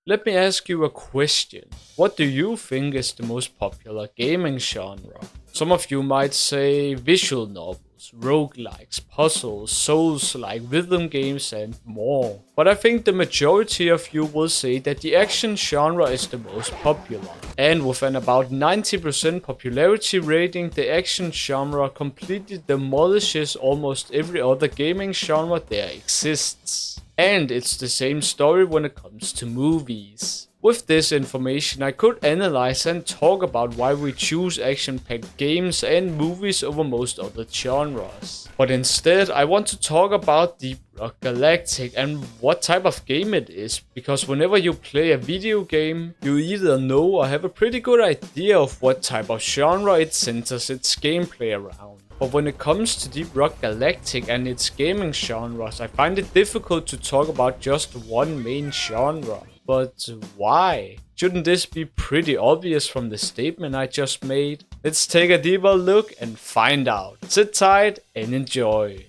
Let me ask you a question. What do you think is the most popular gaming genre? Some of you might say visual novels, roguelikes, puzzles, souls-like rhythm games and more. But I think the majority of you will say that the action genre is the most popular. And with an about 90% popularity rating, the action genre completely demolishes almost every other gaming genre there exists. And it's the same story when it comes to movies. With this information, I could analyze and talk about why we choose action-packed games and movies over most other genres. But instead, I want to talk about Deep Rock Galactic and what type of game it is, because whenever you play a video game, you either know or have a pretty good idea of what type of genre it centers its gameplay around. But when it comes to Deep Rock Galactic and its gaming genres, I find it difficult to talk about just one main genre. But why? Shouldn't this be pretty obvious from the statement I just made? Let's take a deeper look and find out. Sit tight and enjoy.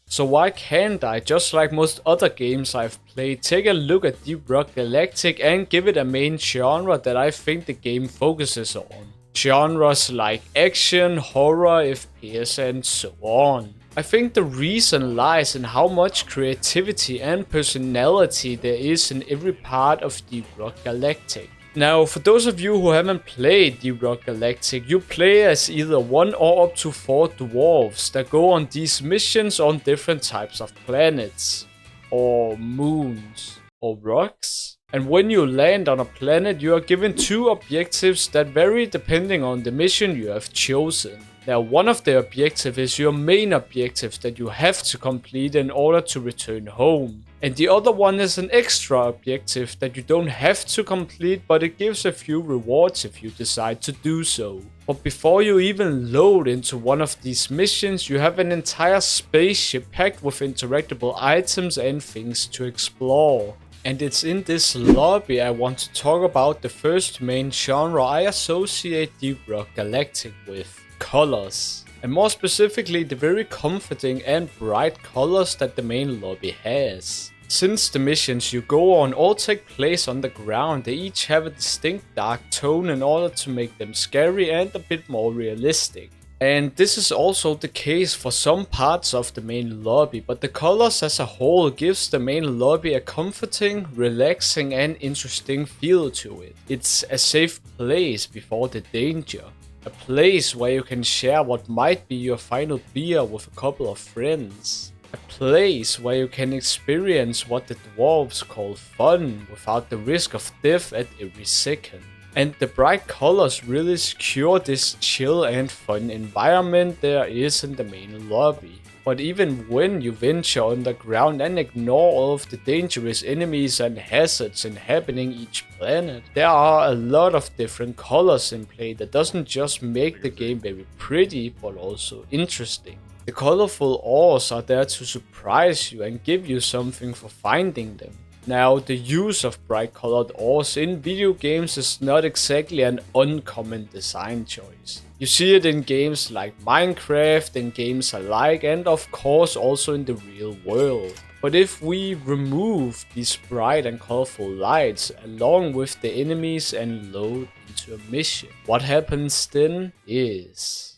So why can't I, just like most other games I've played, take a look at Deep Rock Galactic and give it a main genre that I think the game focuses on? Genres like action, horror, FPS and so on. I think the reason lies in how much creativity and personality there is in every part of Deep Rock Galactic. Now, for those of you who haven't played Deep Rock Galactic, you play as either 1 or up to 4 dwarves that go on these missions on different types of planets, or moons, or rocks. And when you land on a planet, you are given 2 objectives that vary depending on the mission you have chosen. Now, one of the objectives is your main objective that you have to complete in order to return home. And the other one is an extra objective that you don't have to complete, but it gives a few rewards if you decide to do so. But before you even load into one of these missions, you have an entire spaceship packed with interactable items and things to explore. And it's in this lobby I want to talk about the first main genre I associate Deep Rock Galactic with: colors. And more specifically, the very comforting and bright colors that the main lobby has. Since the missions you go on all take place on the ground, they each have a distinct dark tone in order to make them scary and a bit more realistic. And this is also the case for some parts of the main lobby, but the colors as a whole gives the main lobby a comforting, relaxing and interesting feel to it. It's a safe place before the danger. A place where you can share what might be your final beer with a couple of friends. A place where you can experience what the dwarves call fun without the risk of death at every second. And the bright colors really secure this chill and fun environment there is in the main lobby. But even when you venture underground and ignore all of the dangerous enemies and hazards inhabiting each planet, there are a lot of different colors in play that doesn't just make the game very pretty but also interesting. The colorful ores are there to surprise you and give you something for finding them. Now, the use of bright colored ores in video games is not exactly an uncommon design choice. You see it in games like Minecraft and games alike, and of course also in the real world. But if we remove these bright and colorful lights along with the enemies and load into a mission, what happens then is...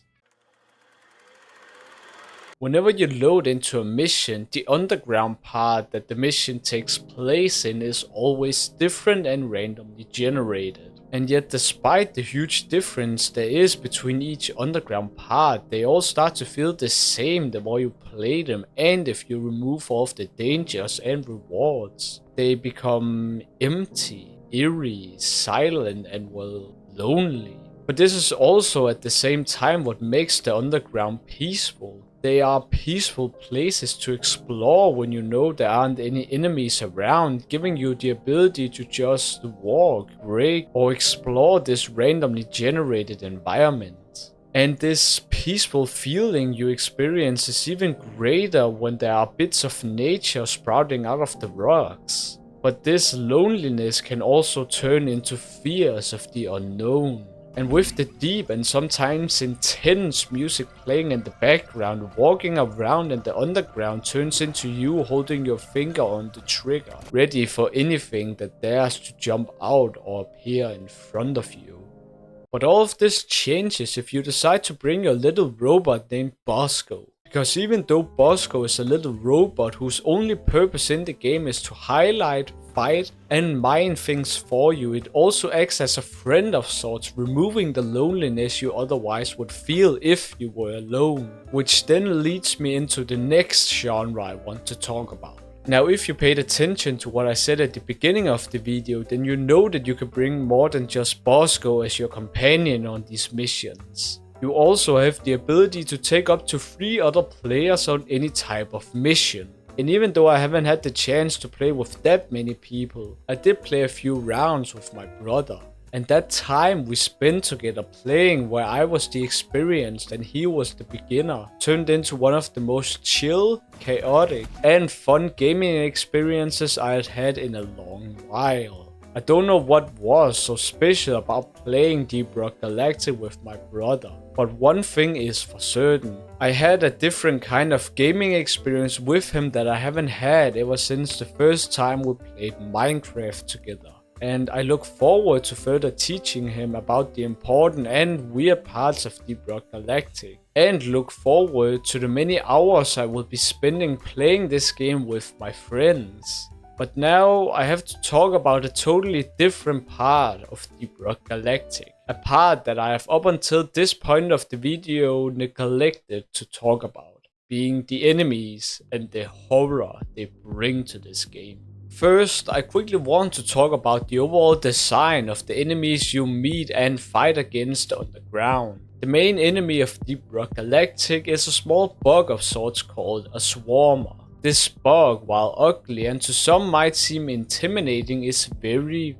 Whenever you load into a mission, the underground part that the mission takes place in is always different and randomly generated. And yet, despite the huge difference there is between each underground part, they all start to feel the same the more you play them, and if you remove all of the dangers and rewards, they become empty, eerie, silent and well, lonely. But this is also at the same time what makes the underground peaceful. They are peaceful places to explore when you know there aren't any enemies around, giving you the ability to just walk, break, or explore this randomly generated environment. And this peaceful feeling you experience is even greater when there are bits of nature sprouting out of the rocks. But this loneliness can also turn into fears of the unknown. And with the deep and sometimes intense music playing in the background, walking around in the underground turns into you holding your finger on the trigger, ready for anything that dares to jump out or appear in front of you. But all of this changes if you decide to bring your little robot named Bosco. Because even though Bosco is a little robot whose only purpose in the game is to highlight, fight and mine things for you, it also acts as a friend of sorts, removing the loneliness you otherwise would feel if you were alone. Which then leads me into the next genre I want to talk about. Now, if you paid attention to what I said at the beginning of the video, then you know that you can bring more than just Bosco as your companion on these missions. You also have the ability to take up to 3 other players on any type of mission. And even though I haven't had the chance to play with that many people, I did play a few rounds with my brother. And that time we spent together playing, where I was the experienced and he was the beginner, turned into one of the most chill, chaotic and fun gaming experiences I had had in a long while. I don't know what was so special about playing Deep Rock Galactic with my brother, but one thing is for certain. I had a different kind of gaming experience with him that I haven't had ever since the first time we played Minecraft together. And I look forward to further teaching him about the important and weird parts of Deep Rock Galactic. And look forward to the many hours I will be spending playing this game with my friends. But now I have to talk about a totally different part of Deep Rock Galactic. A part that I have up until this point of the video neglected to talk about. Being the enemies and the horror they bring to this game. First, I quickly want to talk about the overall design of the enemies you meet and fight against on the ground. The main enemy of Deep Rock Galactic is a small bug of sorts called a swarmer. This bug, while ugly and to some might seem intimidating, is very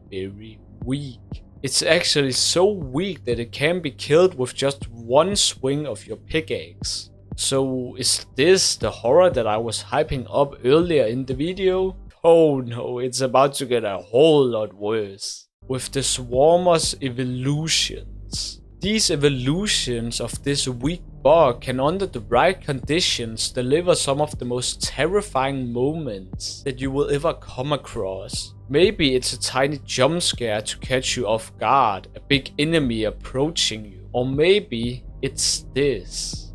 weak. It's actually so weak that it can be killed with just one swing of your pickaxe. So is this the horror that I was hyping up earlier in the video? Oh no, it's about to get a whole lot worse. With the Swarmer's evolutions. These evolutions of this weak bug can, under the right conditions, deliver some of the most terrifying moments that you will ever come across. Maybe it's a tiny jump scare to catch you off guard, a big enemy approaching you, or maybe it's this.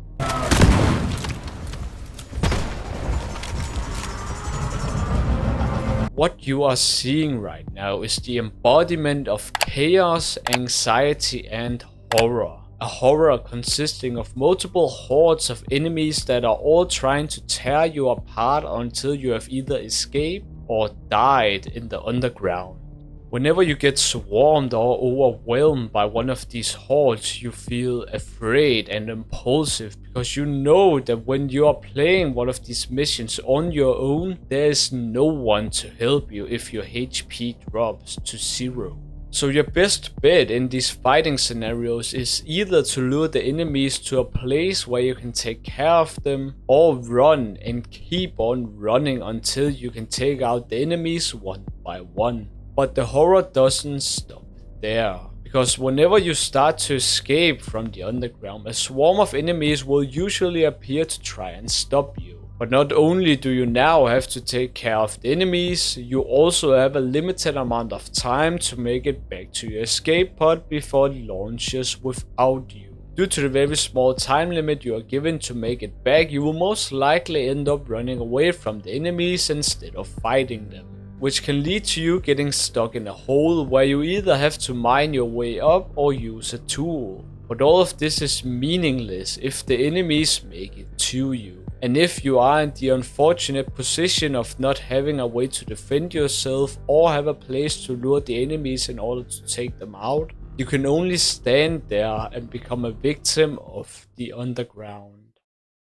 What you are seeing right now is the embodiment of chaos, anxiety and horror. A horror consisting of multiple hordes of enemies that are all trying to tear you apart until you have either escaped or died in the underground. Whenever you get swarmed or overwhelmed by one of these hordes, you feel afraid and impulsive, because you know that when you are playing one of these missions on your own, there is no one to help you if your HP drops to 0. So your best bet in these fighting scenarios is either to lure the enemies to a place where you can take care of them, or run and keep on running until you can take out the enemies one by one. But the horror doesn't stop there, because whenever you start to escape from the underground, a swarm of enemies will usually appear to try and stop you. But not only do you now have to take care of the enemies, you also have a limited amount of time to make it back to your escape pod before it launches without you. Due to the very small time limit you are given to make it back, you will most likely end up running away from the enemies instead of fighting them, which can lead to you getting stuck in a hole where you either have to mine your way up or use a tool. But all of this is meaningless if the enemies make it to you. And if you are in the unfortunate position of not having a way to defend yourself or have a place to lure the enemies in order to take them out, you can only stand there and become a victim of the underground.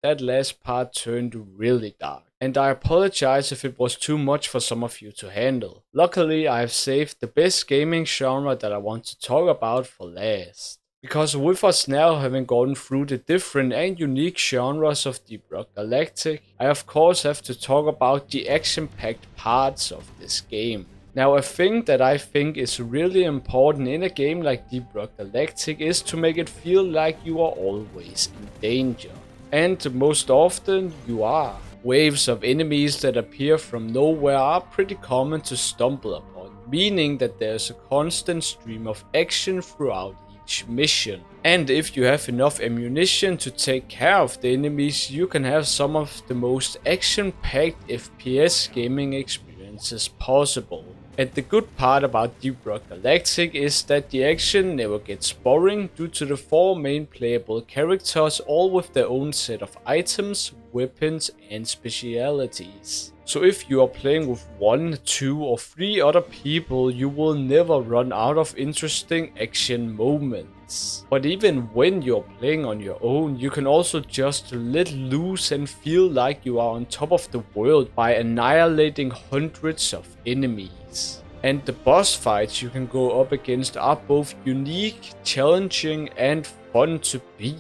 That last part turned really dark, and I apologize if it was too much for some of you to handle. Luckily, I have saved the best gaming genre that I want to talk about for last. Because with us now having gone through the different and unique genres of Deep Rock Galactic, I of course have to talk about the action-packed parts of this game. Now, a thing that I think is really important in a game like Deep Rock Galactic is to make it feel like you are always in danger. And most often you are. Waves of enemies that appear from nowhere are pretty common to stumble upon, meaning that there's a constant stream of action throughout each mission. And if you have enough ammunition to take care of the enemies, you can have some of the most action-packed FPS gaming experiences possible. And the good part about Deep Rock Galactic is that the action never gets boring due to the 4 main playable characters, all with their own set of items, weapons and specialities. So if you are playing with 1, 2 or 3 other people, you will never run out of interesting action moments. But even when you're playing on your own, you can also just let loose and feel like you are on top of the world by annihilating hundreds of enemies. And the boss fights you can go up against are both unique, challenging and fun to beat.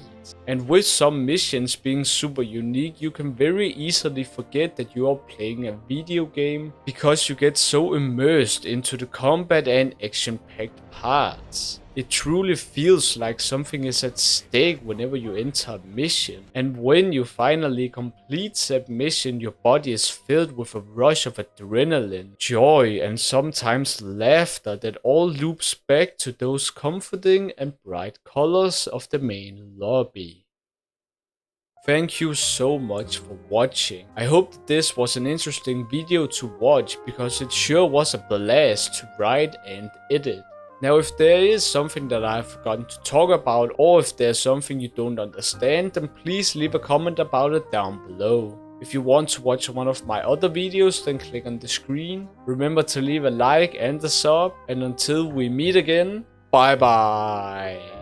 And with some missions being super unique, you can very easily forget that you are playing a video game because you get so immersed into the combat and action-packed parts. It truly feels like something is at stake whenever you enter a mission. And when you finally complete that mission, your body is filled with a rush of adrenaline, joy and sometimes laughter that all loops back to those comforting and bright colors of the main lobby. Thank you so much for watching. I hope that this was an interesting video to watch because it sure was a blast to write and edit. Now, if there is something that I've forgotten to talk about, or if there's something you don't understand, then please leave a comment about it down below. If you want to watch one of my other videos, then click on the screen. Remember to leave a like and a sub, and until we meet again, bye bye!